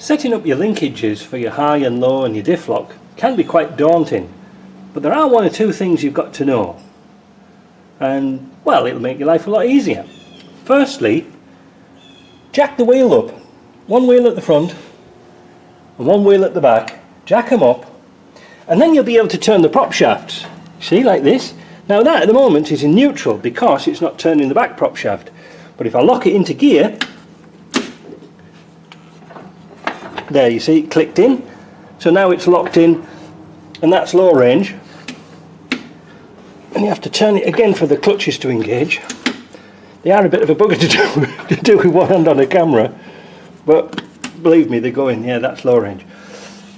Setting up your linkages for your high and low and your diff lock can be quite daunting, but there are one or two things you've got to know, and well, it'll make your life a lot easier. Firstly, jack the wheel up, one wheel at the front and one wheel at the back, jack them up, and then you'll be able to turn the prop shafts, see, like this. Now that at the moment is in neutral because it's not turning the back prop shaft, but if I lock it into gear, there you see it clicked in, so now it's locked in and that's low range, and you have to turn it again for the clutches to engage. They are a bit of a bugger to do with one hand on a camera, but believe me, they go in. Yeah, that's low range.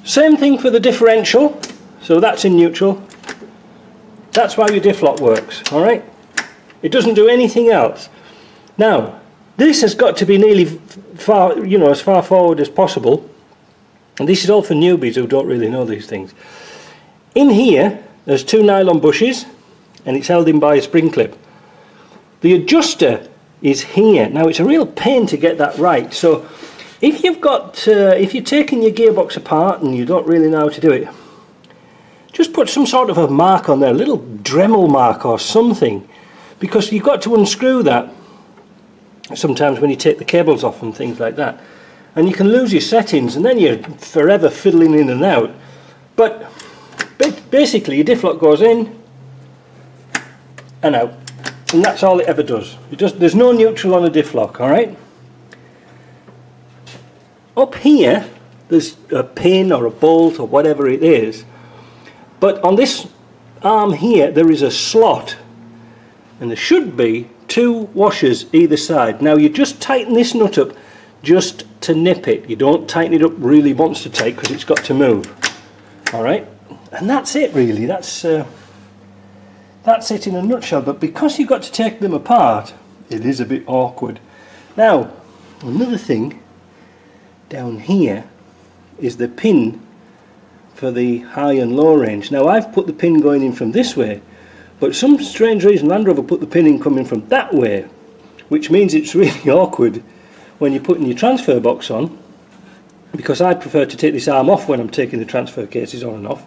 Same thing for the differential, so that's in neutral. That's why your diff lock works, alright? It doesn't do anything else. Now, this has got to be nearly far, you know, as far forward as possible. And this is all for newbies who don't really know these things. In here, there's two nylon bushes, and it's held in by a spring clip. The adjuster is here. Now, it's a real pain to get that right. So, if you've got, if you're taking your gearbox apart and you don't really know how to do it, just put some sort of a mark on there, a little Dremel mark or something, because you've got to unscrew that sometimes when you take the cables off and things like that, and you can lose your settings and then you're forever fiddling in and out. But basically your diff lock goes in and out, and that's all it ever does. There's no neutral on a diff lock, alright? Up here there's a pin or a bolt or whatever it is, but on this arm here there is a slot, and there should be two washers either side. Now you just tighten this nut up just to nip it. You don't tighten it up really monster tight because it's got to move. Alright, and that's it really. That's it in a nutshell. But because you've got to take them apart, it is a bit awkward. Now, another thing down here is the pin for the high and low range. Now I've put the pin going in from this way, but some strange reason Land Rover put the pin in coming from that way, which means it's really awkward when you're putting your transfer box on, because I prefer to take this arm off when I'm taking the transfer cases on and off,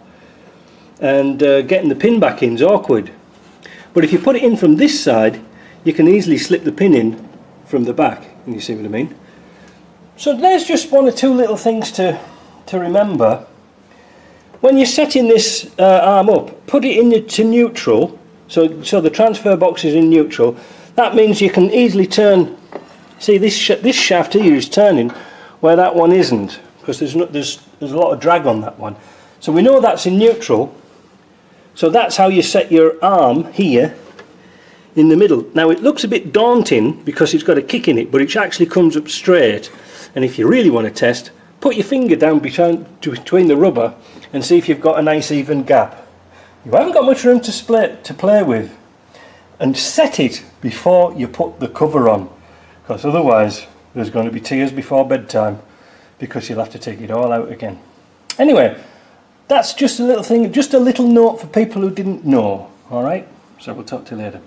and getting the pin back in is awkward. But if you put it in from this side, you can easily slip the pin in from the back, and you see what I mean. So there's just one or two little things to remember. When you're setting this arm up, put it into neutral, so the transfer box is in neutral. That means you can easily turn. See, this shaft here is turning where that one isn't, because there's a lot of drag on that one. So we know that's in neutral. So that's how you set your arm here in the middle. Now it looks a bit daunting because it's got a kick in it, but it actually comes up straight. And if you really want to test, put your finger down between the rubber and see if you've got a nice even gap. You haven't got much room to play with, and set it before you put the cover on, because otherwise there's going to be tears before bedtime, because you'll have to take it all out again. Anyway, that's just a little thing, just a little note for people who didn't know. Alright, so we'll talk to you later.